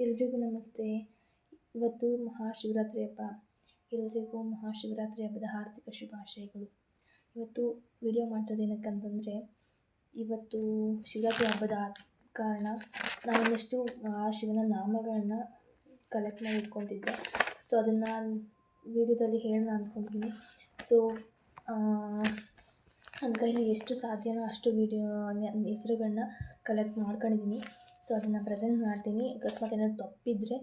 ಎಲ್ರಿಗೂ ನಮಸ್ತೆ. ಇವತ್ತು ಮಹಾಶಿವರಾತ್ರಿ ಹಬ್ಬ. ಎಲ್ರಿಗೂ ಮಹಾಶಿವರಾತ್ರಿ ಹಬ್ಬದ ಹಾರ್ದಿಕ ಶುಭಾಶಯಗಳು. ಇವತ್ತು ವಿಡಿಯೋ ಮಾಡ್ತದೆ ಏನಕ್ಕಂತಂದರೆ, ಇವತ್ತು ಶಿವರಾತ್ರಿ ಹಬ್ಬದ ಕಾರಣ ನಾನು ಒಂದಷ್ಟು ಶಿವನ ನಾಮಗಳನ್ನ ಕಲೆಕ್ಟ್ ಮಾಡಿ ಇಟ್ಕೊತಿದ್ದೆ. ಸೊ ಅದನ್ನು ವಿಡಿಯೋದಲ್ಲಿ ಹೇಳೋಣ ಅಂದ್ಕೊಂಡಿದ್ದೀನಿ. ಸೊ ನನ್ನ ಕೈಲಿ ಎಷ್ಟು ಸಾಧ್ಯನೋ ಅಷ್ಟು ಹೆಸರುಗಳನ್ನ ಕಲೆಕ್ಟ್ ಮಾಡ್ಕೊಂಡಿದ್ದೀನಿ. ಸೊ ಅದನ್ನು ಪ್ರೆಸೆಂಟ್ ಮಾಡ್ತೀನಿ. ಅಕಸ್ಮಾತ್ ಏನಾದ್ರು ತಪ್ಪಿದ್ರೆ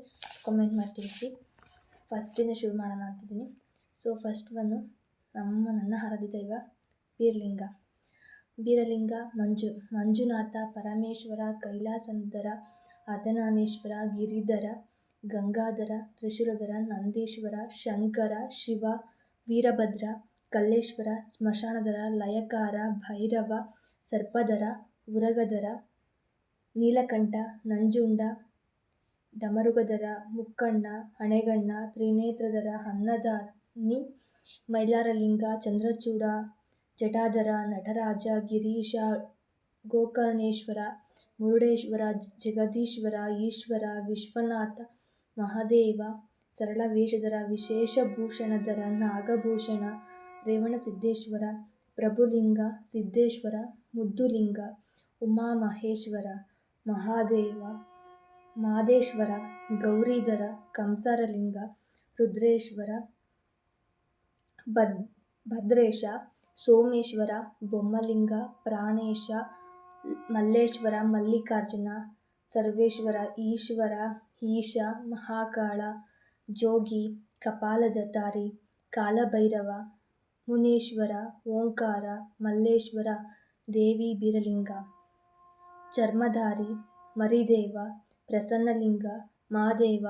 ಕಮೆಂಟ್ ಮಾಡಿ ತಿಳಿಸಿ. ಫಸ್ಟಿಂದ ಶುರು ಮಾಡೋಣ ಅಂತಿದ್ದೀನಿ. ಸೊ ಫಸ್ಟ್ ಒನ್ನು ನನ್ನ ಆರಾಧ್ಯ ದೈವ ಬೀರಲಿಂಗ ಮಂಜುನಾಥ, ಪರಮೇಶ್ವರ, ಕೈಲಾಸಧರ, ಅರ್ಧನಾರೀಶ್ವರ, ಗಿರಿಧರ, ಗಂಗಾಧರ, ತ್ರಿಶೂಲಧರ, ನಂದೀಶ್ವರ, ಶಂಕರ, ಶಿವ, ವೀರಭದ್ರ, ಕಲ್ಲೇಶ್ವರ, ಸ್ಮಶಾನಧರ, ಲಯಕಾರ, ಭೈರವ, ಸರ್ಪಧರ, ಉರಗಧರ, ನೀಲಕಂಠ, ನಂಜುಂಡ, ಡಮರುಗಧರ, ಮುಕ್ಕಣ್ಣ, ಹಣೆಗಣ್ಣ, ತ್ರಿನೇತ್ರಧರ, ಅನ್ನದಾನಿ, ಮೈಲಾರಲಿಂಗ, ಚಂದ್ರಚೂಡ, ಜಟಾಧರ, ನಟರಾಜ, ಗಿರೀಶ, ಗೋಕರ್ಣೇಶ್ವರ, ಮುರುಡೇಶ್ವರ, ಜಗದೀಶ್ವರ, ಈಶ್ವರ, ವಿಶ್ವನಾಥ, ಮಹಾದೇವ, ಸರಳವೇಷಧರ, ವಿಶೇಷಭೂಷಣಧರ, ನಾಗಭೂಷಣ, ರೇವಣಸಿದ್ದೇಶ್ವರ, ಪ್ರಭುಲಿಂಗ, ಸಿದ್ದೇಶ್ವರ, ಮುದ್ದುಲಿಂಗ, ಉಮಾಮಹೇಶ್ವರ, ಮಾದೇಶ್ವರ, ಗೌರೀಧರ, ಕಂಸಾರಲಿಂಗ, ರುದ್ರೇಶ್ವರ, ಭದ್ರೇಶ, ಸೋಮೇಶ್ವರ, ಬೊಮ್ಮಲಿಂಗ, ಪ್ರಾಣೇಶ, ಮಲ್ಲೇಶ್ವರ, ಮಲ್ಲಿಕಾರ್ಜುನ, ಸರ್ವೇಶ್ವರ, ಈಶ್ವರ, ಈಶ, ಮಹಾಕಾಳ, ಜೋಗಿ, ಕಪಾಲಧಾರಿ, ಕಾಲಭೈರವ, ಮುನೇಶ್ವರ, ಓಂಕಾರ, ಮಲ್ಲೇಶ್ವರ, ದೇವಿ ಬೀರಲಿಂಗ, ಚರ್ಮಧಾರಿ, ಮರಿದೇವ, ಪ್ರಸನ್ನಲಿಂಗ, ಮಾದೇವ,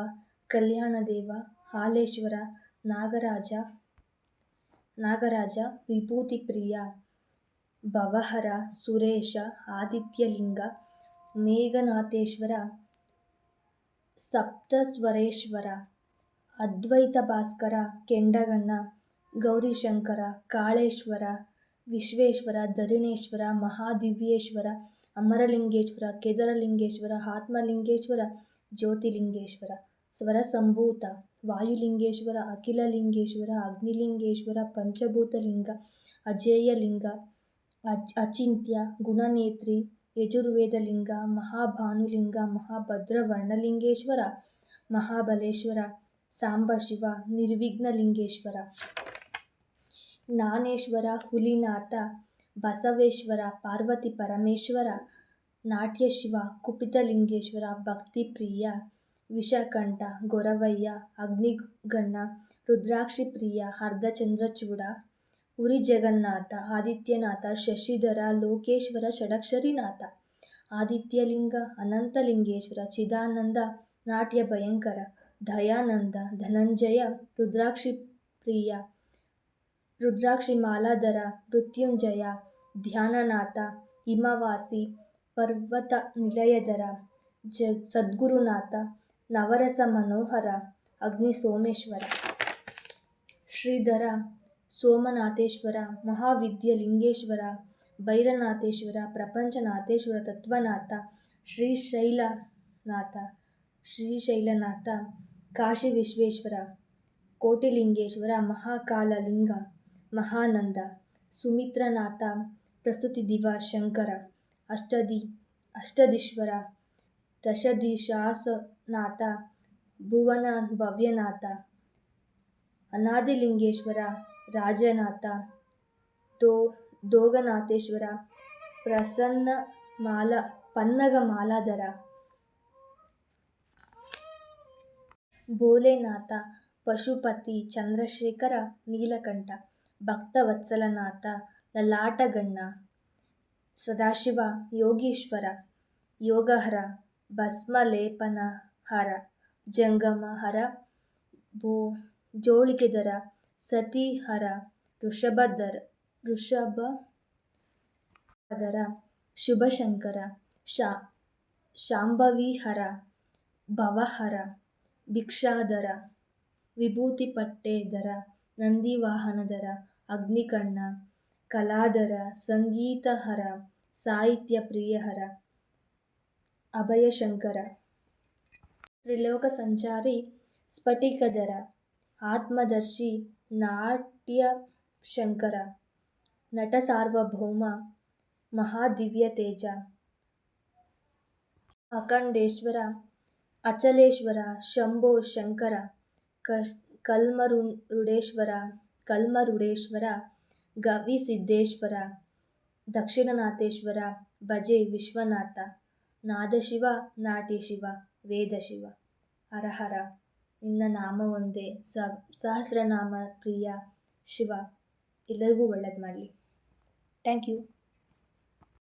ಕಲ್ಯಾಣದೇವ, ಹಾಲೇಶ್ವರ, ನಾಗರಾಜ, ವಿಭೂತಿಪ್ರಿಯ, ಭವಹರ, ಸುರೇಶ, ಆದಿತ್ಯಲಿಂಗ, ಮೇಘನಾಥೇಶ್ವರ, ಸಪ್ತಸ್ವರೇಶ್ವರ, ಅದ್ವೈತ ಭಾಸ್ಕರ, ಕೆಂಡಗಣ್ಣ, ಗೌರಿಶಂಕರ, ಕಾಳೇಶ್ವರ, ವಿಶ್ವೇಶ್ವರ, ಧರಣೇಶ್ವರ, ಮಹಾದಿವ್ಯೇಶ್ವರ, ಅಮರಲಿಂಗೇಶ್ವರ, ಕೇದಾರಲಿಂಗೇಶ್ವರ, ಆತ್ಮಲಿಂಗೇಶ್ವರ, ಜ್ಯೋತಿಲಿಂಗೇಶ್ವರ, ಸ್ವರಸಂಭೂತ, ವಾಯುಲಿಂಗೇಶ್ವರ, ಅಖಿಲಲಿಂಗೇಶ್ವರ, ಅಗ್ನಿಲಿಂಗೇಶ್ವರ, ಪಂಚಭೂತಲಿಂಗ, ಅಜೇಯಲಿಂಗ, ಅಚಿಂತ್ಯ, ಗುಣನೇತ್ರಿ, ಯಜುರ್ವೇದಲಿಂಗ, ಮಹಾಭಾನುಲಿಂಗ, ಮಹಾಭದ್ರವರ್ಣಲಿಂಗೇಶ್ವರ, ಮಹಾಬಲೇಶ್ವರ, ಸಾಂಬಶಿವ, ನಿರ್ವಿಘ್ನಲಿಂಗೇಶ್ವರ, ಜ್ಞಾನೇಶ್ವರ, ಹುಲಿನಾಥ, ಬಸವೇಶ್ವರ, ಪಾರ್ವತಿ ಪರಮೇಶ್ವರ, ನಾಟ್ಯಶಿವ, ಕುಪಿತಲಿಂಗೇಶ್ವರ, ಭಕ್ತಿಪ್ರಿಯ, ವಿಷಕಂಠ, ಗೊರವಯ್ಯ, ಅಗ್ನಿಗಣ್ಣ, ರುದ್ರಾಕ್ಷಿಪ್ರಿಯ, ಅರ್ಧಚಂದ್ರಚೂಡ, ಉರಿಜಗನ್ನಾಥ, ಆದಿತ್ಯನಾಥ, ಶಶಿಧರ, ಲೋಕೇಶ್ವರ, ಷಡಕ್ಷರಿನಾಥ, ಆದಿತ್ಯಲಿಂಗ, ಅನಂತಲಿಂಗೇಶ್ವರ, ಚಿದಾನಂದ, ನಾಟ್ಯಭಯಂಕರ, ದಯಾನಂದ, ಧನಂಜಯ, ರುದ್ರಾಕ್ಷಿಪ್ರಿಯ, ರುದ್ರಾಕ್ಷಿಮಾಲಾಧರ, ಮೃತ್ಯುಂಜಯ, ಧ್ಯಾನನಾಥ, ಹಿಮವಾಸಿ, ಪರ್ವತ ನಿಲಯಧರ, ಸದ್ಗುರುನಾಥ, ನವರಸ ಮನೋಹರ, ಅಗ್ನಿಸೋಮೇಶ್ವರ, ಶ್ರೀಧರ, ಸೋಮನಾಥೇಶ್ವರ, ಮಹಾವಿದ್ಯಲಿಂಗೇಶ್ವರ, ಭೈರನಾಥೇಶ್ವರ, ಪ್ರಪಂಚನಾಥೇಶ್ವರ, ತತ್ವನಾಥ, ಶ್ರೀಶೈಲನಾಥ, ಕಾಶಿವಿಶ್ವೇಶ್ವರ, ಕೋಟಿಲಿಂಗೇಶ್ವರ, ಮಹಾಕಾಲಲಿಂಗ, ಮಹಾನಂದ, ಸುಮಿತ್ರನಾಥ, ಪ್ರಸ್ತುತಿದಿವ ಶಂಕರ, ಅಷ್ಟದೀಶ್ವರ, ದಶದಿಶಾಸನಾಥ, ಭುವನ ಭವ್ಯನಾಥ, ಅನಾದಿಲಿಂಗೇಶ್ವರ, ರಾಜನಾಥ, ದೋಗನಾಥೇಶ್ವರ, ಪನ್ನಗಮಾಲಾಧರ, ಭೋಲೆನಾಥ, ಪಶುಪತಿ, ಚಂದ್ರಶೇಖರ, ನೀಲಕಂಠ, ಭಕ್ತವತ್ಸಲನಾಥ, ಲಲಾಟಗಣ್ಣ, ಸದಾಶಿವ, ಯೋಗೀಶ್ವರ, ಯೋಗಹರ, ಭಸ್ಮಲೇಪನಹರ, ಜಂಗಮಹರ, ಜೋಳಿಗೆಧರ, ಸತಿಹರ, ಋಷಭಧರ, ಶುಭಶಂಕರ, ಶಾಂಭವಿಹರ, ಭವಹರ, ಭಿಕ್ಷಾಧರ, ವಿಭೂತಿಪಟ್ಟೆಧರ, ನಂದಿವಾಹನಧರ, ಅಗ್ನಿಕಣ್ಣ, ಕಲಾಧರ, ಸಂಗೀತಹರ, ಸಾಹಿತ್ಯಪ್ರಿಯಹರ, ಅಭಯಶಂಕರ. ತ್ರಿಲೋಕ ಸಂಚಾರಿ ಸ್ಫಟಿಕಧರ ಆತ್ಮದರ್ಶಿ ನಾಟ್ಯ ಶಂಕರ ನಟ ಸಾರ್ವಭೌಮ ಮಹಾದಿವ್ಯ ತೇಜ ಅಖಂಡೇಶ್ವರ ಅಚಲೇಶ್ವರ ಶಂಭೋ ಶಂಕರ ಕಲ್ಮರುಡೇಶ್ವರ ಗವಿಸಿದ್ದೇಶ್ವರ ದಕ್ಷಿಣನಾಥೇಶ್ವರ ಭಜೆ ವಿಶ್ವನಾಥ ನಾದಶಿವ ನಾಟ್ಯಶಿವ ವೇದಶಿವ ಹರಹರ ನಿನ್ನ ನಾಮ ಒಂದೇ ಸಹಸ್ರನಾಮ ಪ್ರಿಯ ಶಿವ. ಎಲ್ಲರಿಗೂ ಒಳ್ಳೇದು ಮಾಡಲಿ. Thank you.